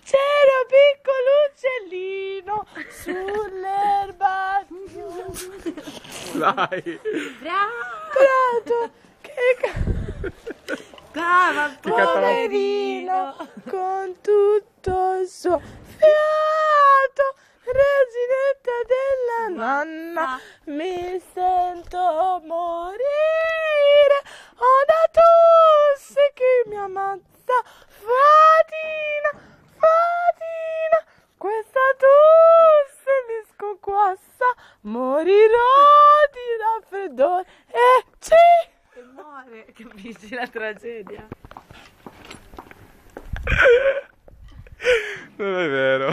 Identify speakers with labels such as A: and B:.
A: C'era piccolo uccellino sull'erba.
B: Dai.
A: Prato, che
C: Brava,
A: poverino, con tutto il suo fiato, reginetta della nonna, mi sento morire, ho da tosse che mi ammazza, fatina, fatina, questa tosse mi sconquassa, morirò di raffreddore e
C: E muore, capisci la tragedia?
B: Non è vero.